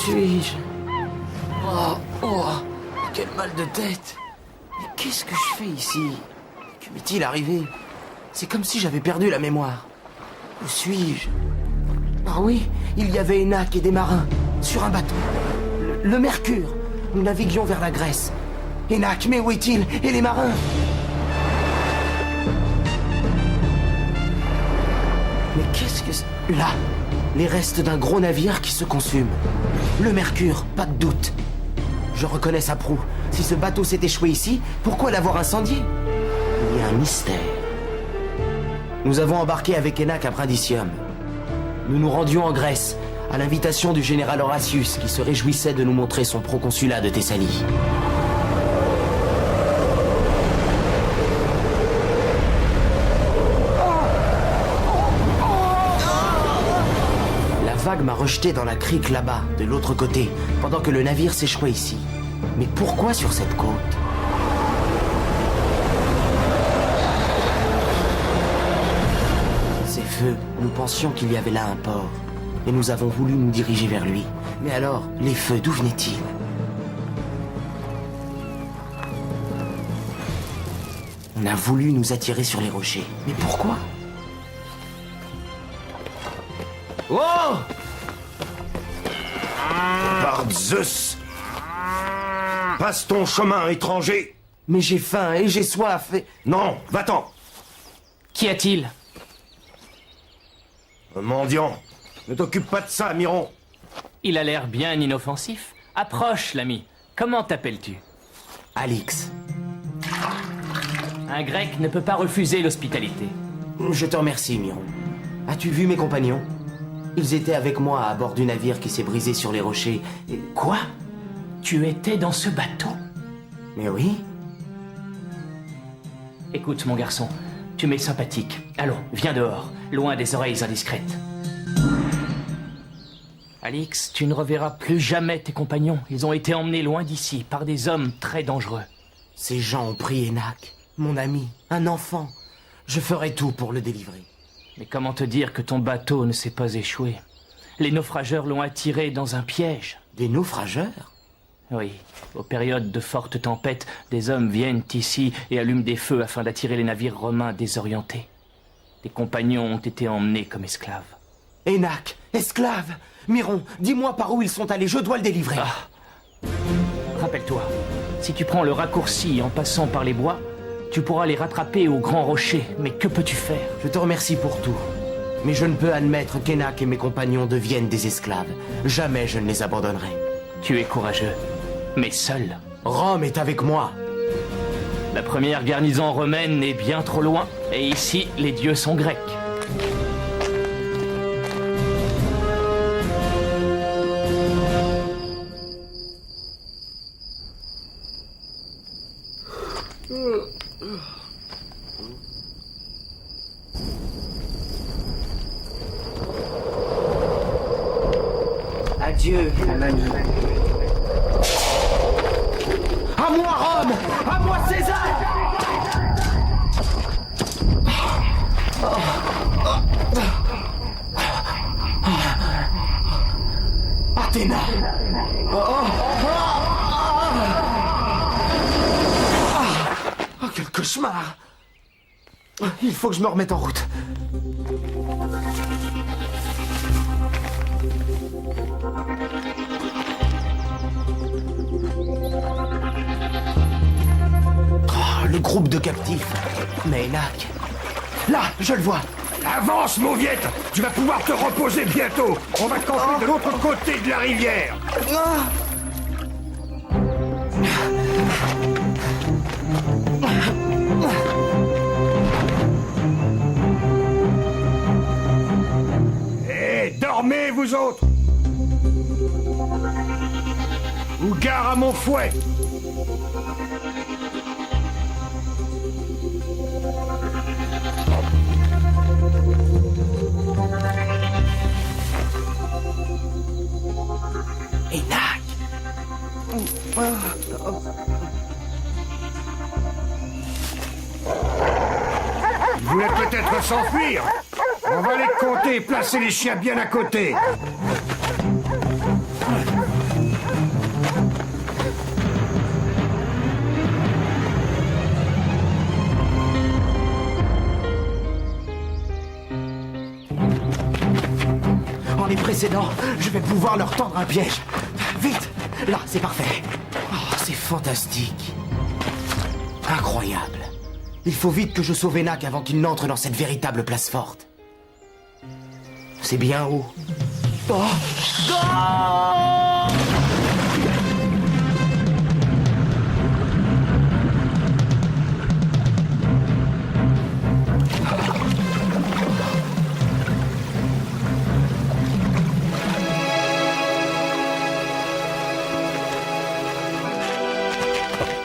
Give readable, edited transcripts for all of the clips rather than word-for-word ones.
suis-je? Oh, quel mal de tête! Mais qu'est-ce que je fais ici? Que m'est-il arrivé? C'est comme si j'avais perdu la mémoire. Où suis-je? Ah oui, il y avait Enak et des marins, sur un bateau. Le Mercure. Nous naviguions vers la Grèce. Enak, mais où est-il? Et les marins? Mais qu'est-ce que c'est? Là, les restes d'un gros navire qui se consume. Le Mercure, pas de doute. Je reconnais sa proue. Si ce bateau s'est échoué ici, pourquoi l'avoir incendié? Il y a un mystère. Nous avons embarqué avec Enak à Brindisium. Nous nous rendions en Grèce, à l'invitation du général Horatius, qui se réjouissait de nous montrer son proconsulat de Thessalie. La vague m'a rejeté dans la crique là-bas, de l'autre côté, pendant que le navire s'échouait ici. Mais pourquoi sur cette côte? Ces feux, nous pensions qu'il y avait là un port. Et nous avons voulu nous diriger vers lui. Mais alors, les feux, d'où venaient-ils? On a voulu nous attirer sur les rochers. Mais pourquoi? Oh! Par Zeus! Passe ton chemin, étranger! Mais j'ai faim et j'ai soif et... Non, va-t'en! Qu'y a-t-il? Un mendiant! Ne t'occupe pas de ça, Miron! Il a l'air bien inoffensif. Approche, l'ami. Comment t'appelles-tu? Alix, Un grec ne peut pas refuser l'hospitalité. je te remercie, Miron. As-tu vu mes compagnons? Ils étaient avec moi à bord du navire qui s'est brisé sur les rochers. Et... Quoi? Tu étais dans ce bateau? Mais oui. Écoute, mon garçon, tu m'es sympathique. Allons, viens dehors, loin des oreilles indiscrètes. Alix, tu ne reverras plus jamais tes compagnons. Ils ont été emmenés loin d'ici par des hommes très dangereux. Ces gens ont pris Enak, mon ami, un enfant. Je ferai tout pour le délivrer. Mais comment te dire que ton bateau ne s'est pas échoué? Les naufrageurs l'ont attiré dans un piège. Des naufrageurs? Oui, aux périodes de fortes tempêtes, des hommes viennent ici et allument des feux afin d'attirer les navires romains désorientés. Tes compagnons ont été emmenés comme esclaves. Enak, esclave! Miron, dis-moi par où ils sont allés, je dois le délivrer. Rappelle-toi, si tu prends le raccourci en passant par les bois, tu pourras les rattraper au grand rocher. Mais que peux-tu faire? Je te remercie pour tout. Mais je ne peux admettre qu'Enak et mes compagnons deviennent des esclaves. Jamais je ne les abandonnerai. Tu es courageux, mais seul. Rome est avec moi. La première garnison romaine est bien trop loin, et ici, les dieux sont grecs. Adieu, l'ami. À moi, Rome! À moi, César! Athéna! Quel cauchemar! Il faut que je me remette en route. Le groupe de captifs. Mais Enak... Là, je le vois. Avance, mauviette! Tu vas pouvoir te reposer bientôt! On va camper de l'autre côté de la rivière! Hé, dormez, vous autres! Ou gare à mon fouet! Enak! Ils voulaient peut-être s'enfuir! On va les compter et placer les chiens bien à côté! ces dents, je vais pouvoir leur tendre un piège. Vite! Là, c'est parfait. Oh, c'est fantastique. Incroyable. Il faut vite que je sauve Enak avant qu'il n'entre dans cette véritable place forte. C'est bien haut. Oh! Oh!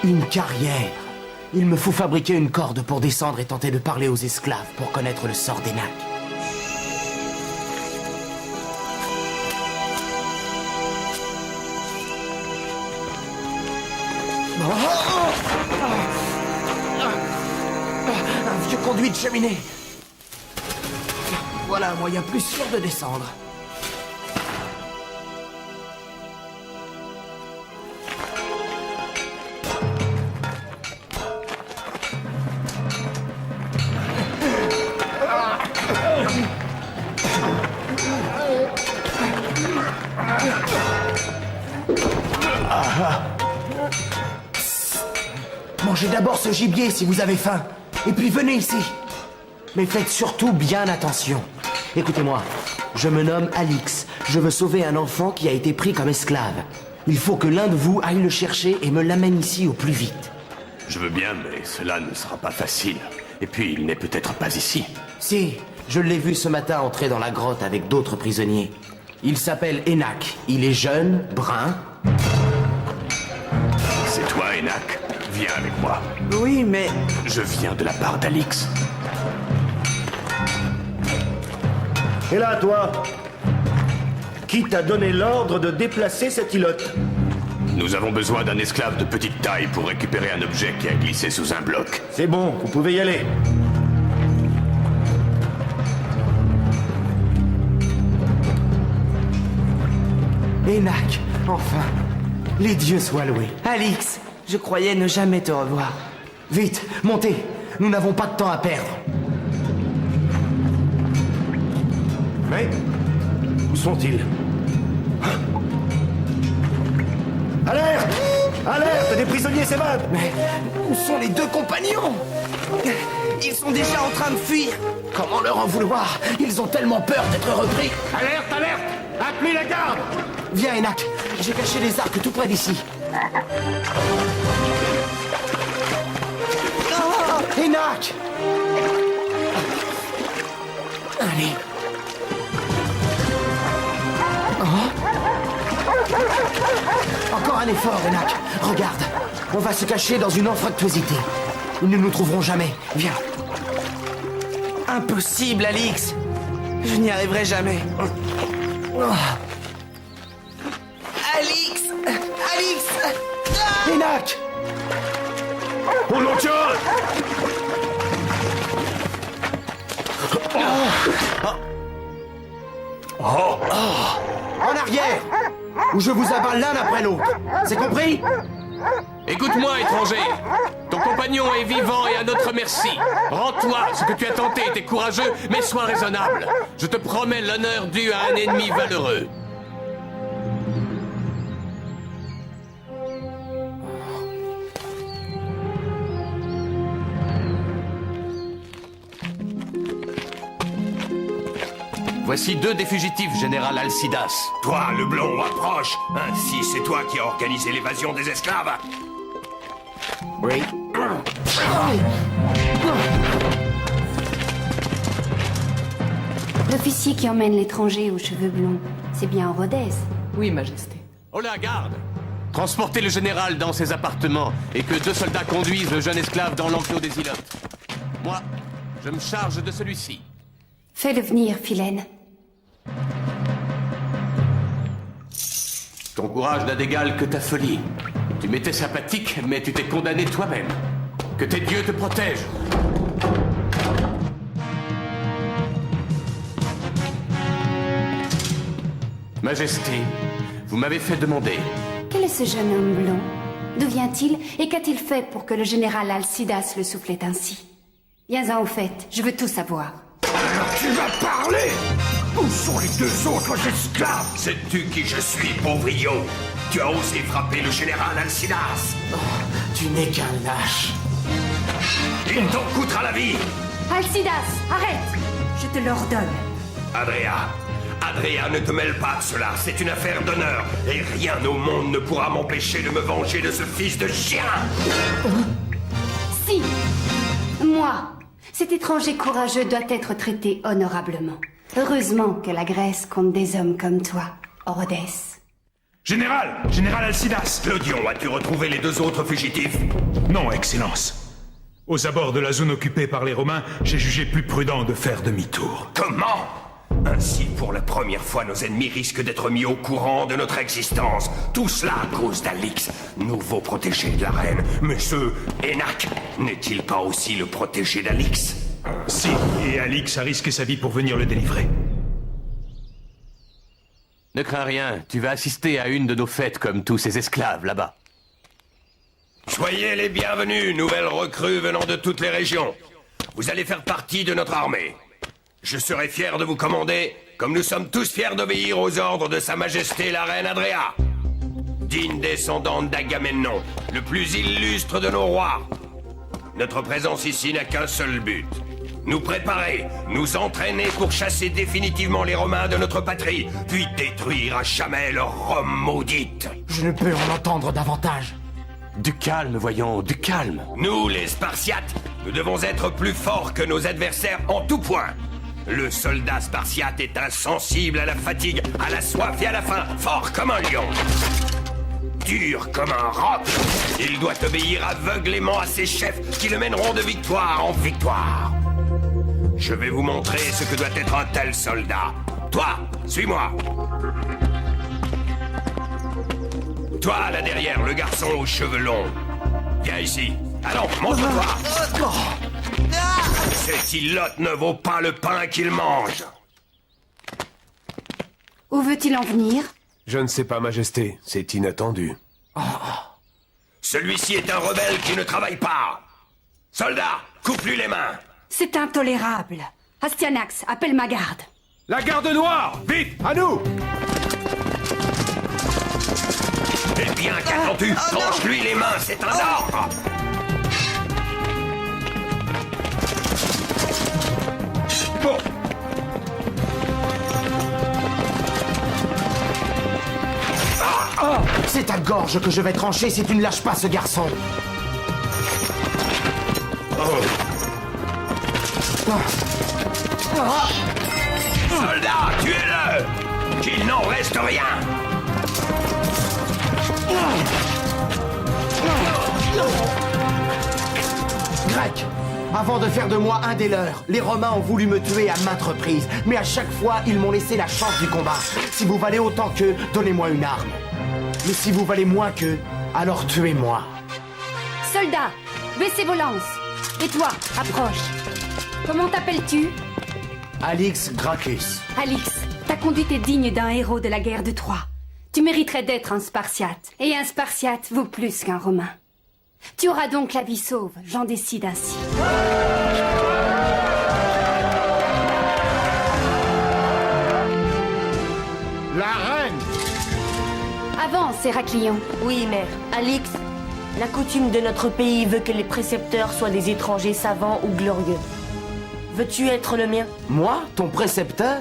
Une carrière. Il me faut fabriquer une corde pour descendre et tenter de parler aux esclaves pour connaître le sort d'Enak. Un vieux conduit de cheminée. Voilà un moyen plus sûr de descendre. Mangez d'abord ce gibier si vous avez faim. Et puis venez ici. Mais faites surtout bien attention. Écoutez-moi, je me nomme Alix. Je veux sauver un enfant qui a été pris comme esclave. Il faut que l'un de vous aille le chercher et me l'amène ici au plus vite. Je veux bien, mais cela ne sera pas facile. Et puis, il n'est peut-être pas ici. Si, je l'ai vu ce matin entrer dans la grotte avec d'autres prisonniers. Il s'appelle Enak. Il est jeune, brun. C'est toi, Enak. Viens avec moi. Oui, mais... Je viens de la part d'Alix. Et là, toi, qui t'a donné l'ordre de déplacer cette îlotte? Nous avons besoin d'un esclave de petite taille pour récupérer un objet qui a glissé sous un bloc. C'est bon, vous pouvez y aller. Enak, enfin. Les dieux soient loués. Alix, je croyais ne jamais te revoir. Vite, montez. Nous n'avons pas de temps à perdre. Mais où sont-ils? Alerte! Alerte! Des prisonniers s'évadent! Mais où sont les deux compagnons? Ils sont déjà en train de fuir. Comment leur en vouloir? Ils ont tellement peur d'être repris. Alerte, alerte! Appelez la garde! Viens, Enak. J'ai caché les arcs tout près d'ici. Oh, Enak! Allez. Encore un effort, Enak. Regarde, on va se cacher dans une anfractuosité. Ils ne nous trouveront jamais. Viens. Impossible, Alix. Je n'y arriverai jamais. Oh. Alix! Alix! Ah! Enak! Oh non, tiens! En arrière! Ou je vous avale l'un après l'autre. C'est compris? Écoute-moi, étranger. Ton compagnon est vivant et à notre merci. Rends-toi, ce que tu as tenté était courageux, mais sois raisonnable. Je te promets l'honneur dû à un ennemi valeureux. Voici 2 des fugitifs, général Alcidas. Toi, le blond, approche! Ainsi, c'est toi qui as organisé l'évasion des esclaves! Oui. L'officier qui emmène l'étranger aux cheveux blonds, c'est bien Rodez. Oui, Majesté. Oh la garde! Transportez le général dans ses appartements et que 2 soldats conduisent le jeune esclave dans l'enclos des îlottes. Moi, je me charge de celui-ci. Fais-le venir, Philène. Ton courage n'a d'égal que ta folie. Tu m'étais sympathique, mais tu t'es condamné toi-même. Que tes dieux te protègent. Majesté, vous m'avez fait demander. Quel est ce jeune homme blond? D'où vient-il et qu'a-t-il fait pour que le général Alcidas le soufflait ainsi? Viens-en au fait, je veux tout savoir. Alors tu vas parler! Où sont les deux autres esclaves? Sais-tu qui je suis, pauvriot? Tu as osé frapper le général Alcidas. Tu n'es qu'un lâche. Il t'en coûtera la vie. Alcidas, arrête! Je te l'ordonne. Adria, ne te mêle pas de cela. C'est une affaire d'honneur. Et rien au monde ne pourra m'empêcher de me venger de ce fils de chien. Si! Moi, cet étranger courageux doit être traité honorablement. Heureusement que la Grèce compte des hommes comme toi, Orodes. Général Alcidas. Clodion, as-tu retrouvé les deux autres fugitifs? Non, Excellence. Aux abords de la zone occupée par les Romains, j'ai jugé plus prudent de faire demi-tour. Comment? Ainsi, pour la première fois, nos ennemis risquent d'être mis au courant de notre existence. Tout cela à cause d'Alix, nouveau protégé de la reine. Mais ce Énac, n'est-il pas aussi le protégé d'Alix? Si, et Alix a risqué sa vie pour venir le délivrer. Ne crains rien, tu vas assister à une de nos fêtes comme tous ces esclaves là-bas. Soyez les bienvenus, nouvelles recrues venant de toutes les régions. Vous allez faire partie de notre armée. Je serai fier de vous commander, comme nous sommes tous fiers d'obéir aux ordres de Sa Majesté la Reine Adria. Digne descendante d'Agamemnon, le plus illustre de nos rois. Notre présence ici n'a qu'un seul but. Nous préparer, nous entraîner pour chasser définitivement les Romains de notre patrie, puis détruire à jamais leur Rome maudite. Je ne peux en entendre davantage. Du calme, voyons, du calme. Nous, les Spartiates, nous devons être plus forts que nos adversaires en tout point. Le soldat spartiate est insensible à la fatigue, à la soif et à la faim, fort comme un lion. Dur comme un roc. Il doit obéir aveuglément à ses chefs qui le mèneront de victoire en victoire. Je vais vous montrer ce que doit être un tel soldat. Toi, suis-moi. Toi, là derrière, le garçon aux cheveux longs. Viens ici. Allons, montre-toi. Cet ilote ne vaut pas le pain qu'il mange. Où veut-il en venir? Je ne sais pas, Majesté. C'est inattendu. Celui-ci est un rebelle qui ne travaille pas. Soldat, coupe-lui les mains. C'est intolérable. Astyanax, appelle ma garde. La garde noire! Vite, à nous! Eh bien, qu'attends-tu? Tranche-lui les mains, c'est un ordre. Bon. C'est ta gorge que je vais trancher si tu ne lâches pas ce garçon. Soldat, tuez-le! Qu'il n'en reste rien! Grec, avant de faire de moi un des leurs, les Romains ont voulu me tuer à maintes reprises, mais à chaque fois, ils m'ont laissé la chance du combat. Si vous valez autant qu'eux, donnez-moi une arme. Mais si vous valez moins qu'eux, alors tuez-moi. Soldats, baissez vos lances. Et toi, approche. Comment t'appelles-tu? Alix Gracchus. Alix, ta conduite est digne d'un héros de la guerre de Troie. Tu mériterais d'être un Spartiate. Et un Spartiate vaut plus qu'un Romain. Tu auras donc la vie sauve, j'en décide ainsi. La reine! Avance, Héraclion. Oui, mère. Alix, la coutume de notre pays veut que les précepteurs soient des étrangers savants ou glorieux. Veux-tu être le mien? Moi, ton précepteur?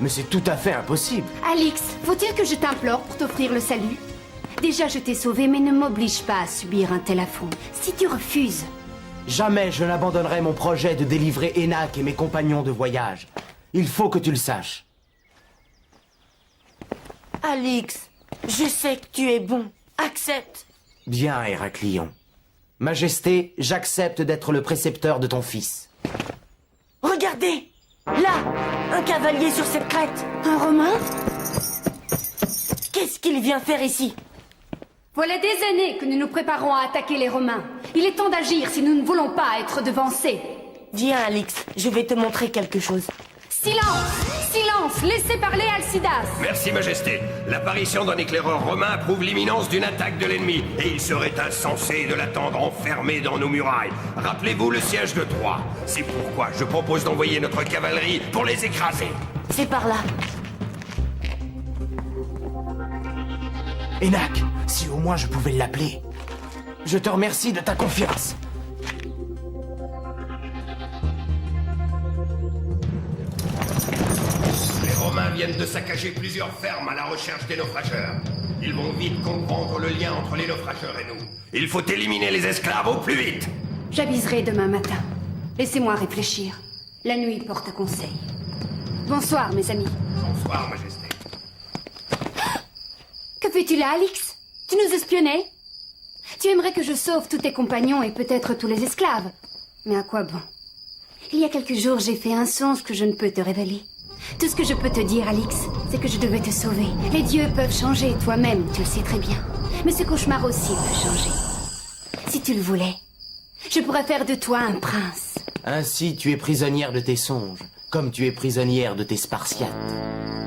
Mais c'est tout à fait impossible. Alix, faut-il que je t'implore pour t'offrir le salut? Déjà, je t'ai sauvé, mais ne m'oblige pas à subir un tel affront. Si tu refuses... Jamais je n'abandonnerai mon projet de délivrer Énac et mes compagnons de voyage. Il faut que tu le saches. Alix, je sais que tu es bon. Accepte. Bien, Héraclion. Majesté, j'accepte d'être le précepteur de ton fils. Regardez! Là, un cavalier sur cette crête. Un Romain? Qu'est-ce qu'il vient faire ici? Voilà des années que nous nous préparons à attaquer les Romains. Il est temps d'agir si nous ne voulons pas être devancés. Viens, Alix, je vais te montrer quelque chose. Silence! Silence! Silence! Laissez parler Alcidas! Merci, Majesté. L'apparition d'un éclaireur romain prouve l'imminence d'une attaque de l'ennemi, et il serait insensé de l'attendre enfermé dans nos murailles. Rappelez-vous le siège de Troie. C'est pourquoi je propose d'envoyer notre cavalerie pour les écraser. C'est par là. Enac, si au moins je pouvais l'appeler. Je te remercie de ta confiance. Les Romains viennent de saccager plusieurs fermes à la recherche des naufrageurs. Ils vont vite comprendre le lien entre les naufrageurs et nous. Il faut éliminer les esclaves au plus vite. J'aviserai demain matin. Laissez-moi réfléchir. La nuit porte conseil. Bonsoir, mes amis. Bonsoir, Majesté. Que fais-tu là, Alix? Tu nous espionnais? Tu aimerais que je sauve tous tes compagnons et peut-être tous les esclaves. Mais à quoi bon? Il y a quelques jours, j'ai fait un songe que je ne peux te révéler. Tout ce que je peux te dire, Alix, c'est que je devais te sauver. Les dieux peuvent changer, toi-même, tu le sais très bien. Mais ce cauchemar aussi peut changer. Si tu le voulais, je pourrais faire de toi un prince. Ainsi, tu es prisonnière de tes songes, comme tu es prisonnière de tes Spartiates.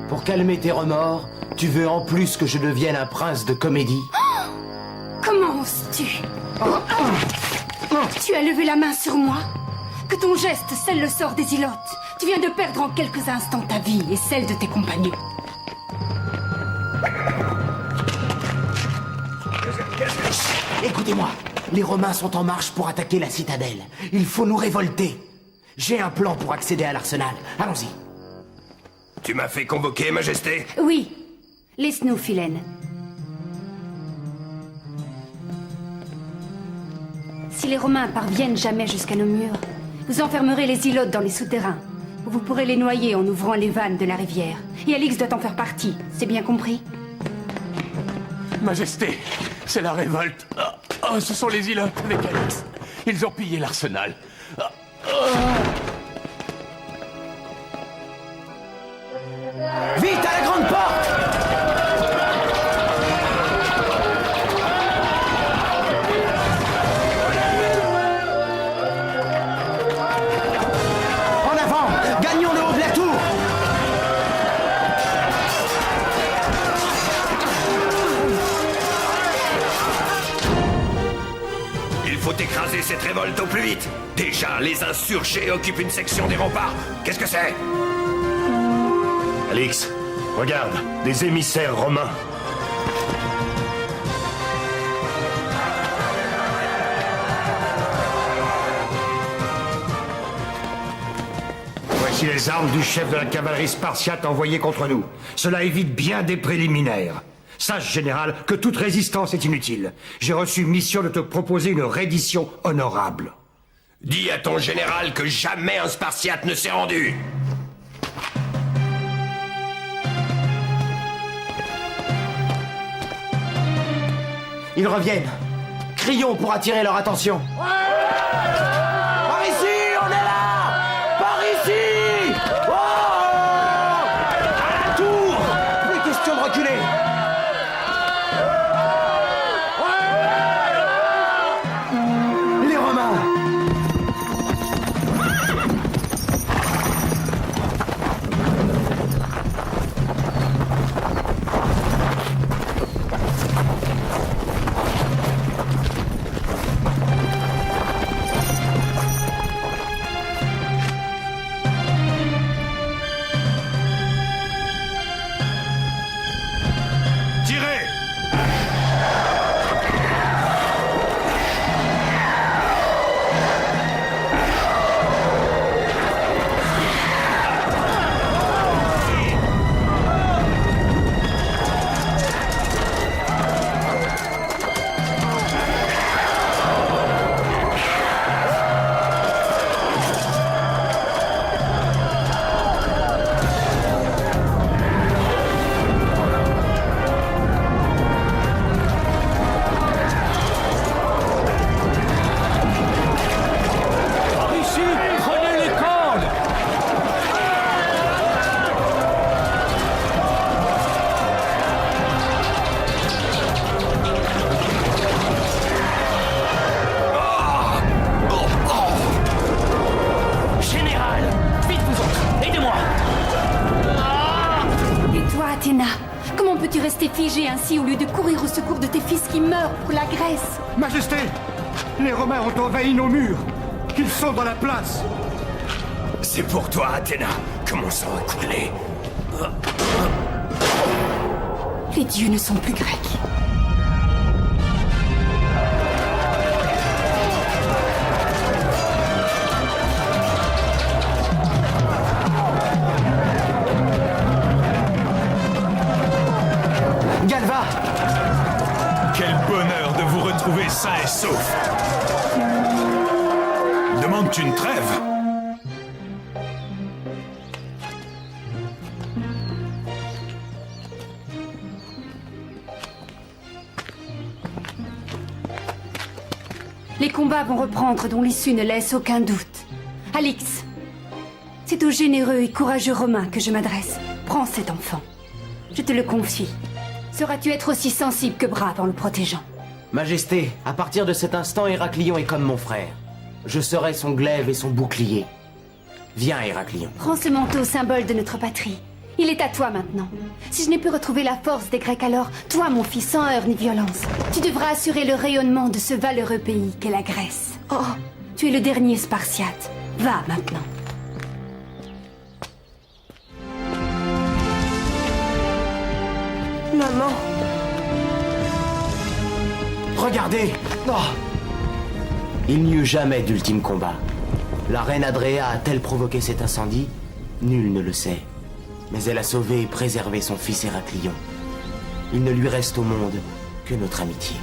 Pour calmer tes remords, tu veux en plus que je devienne un prince de comédie? Comment oses-tu? Tu as levé la main sur moi? Que ton geste scelle le sort des Ilotes. Tu viens de perdre en quelques instants ta vie et celle de tes compagnons. Écoutez-moi, les Romains sont en marche pour attaquer la citadelle. Il faut nous révolter. J'ai un plan pour accéder à l'arsenal. Allons-y. Tu m'as fait convoquer, Majesté? Oui. Laisse-nous, Philène. Si les Romains parviennent jamais jusqu'à nos murs, vous enfermerez les Ilotes dans les souterrains. Vous pourrez les noyer en ouvrant les vannes de la rivière. Et Alix doit en faire partie, c'est bien compris? Majesté, c'est la révolte. Ce sont les Ilotes avec Alix. Ils ont pillé l'arsenal. Vite à la grande porte! En avant! Gagnons le haut de la tour! Il faut écraser cette révolte au plus vite. Déjà, les insurgés occupent une section des remparts. Qu'est-ce que c'est? Alix, regarde, des émissaires romains. Voici les armes du chef de la cavalerie spartiate envoyée contre nous. Cela évite bien des préliminaires. Sache, général, que toute résistance est inutile. J'ai reçu mission de te proposer une reddition honorable. Dis à ton général que jamais un Spartiate ne s'est rendu. Ils reviennent. Crions pour attirer leur attention. Par ici, on est là! Par ici! Oh! À la tour! Plus question de reculer. Les Romains! ici au lieu de courir au secours de tes fils qui meurent pour la Grèce. Majesté, les Romains ont envahi nos murs. Ils sont dans la place. C'est pour toi, Athéna, que mon sang a coulé. Les dieux ne sont plus grecs. Galva! Quel bonheur de vous retrouver sain et sauf. Demande-tu une trêve? Les combats vont reprendre dont l'issue ne laisse aucun doute. Alix, c'est aux généreux et courageux Romains que je m'adresse. Prends cet enfant. Je te le confie. Sauras-tu être aussi sensible que brave en le protégeant? Majesté, à partir de cet instant, Héraclion est comme mon frère. Je serai son glaive et son bouclier. Viens, Héraclion. Prends ce manteau, symbole de notre patrie. Il est à toi maintenant. Si je n'ai pu retrouver la force des Grecs alors, toi, mon fils, sans heurts ni violence, tu devras assurer le rayonnement de ce valeureux pays qu'est la Grèce. Oh, tu es le dernier Spartiate. Va maintenant. Maman. Regardez! Oh. Il n'y eut jamais d'ultime combat. La reine Adréa a-t-elle provoqué cet incendie? Nul ne le sait. Mais elle a sauvé et préservé son fils Héraclion. Il ne lui reste au monde que notre amitié.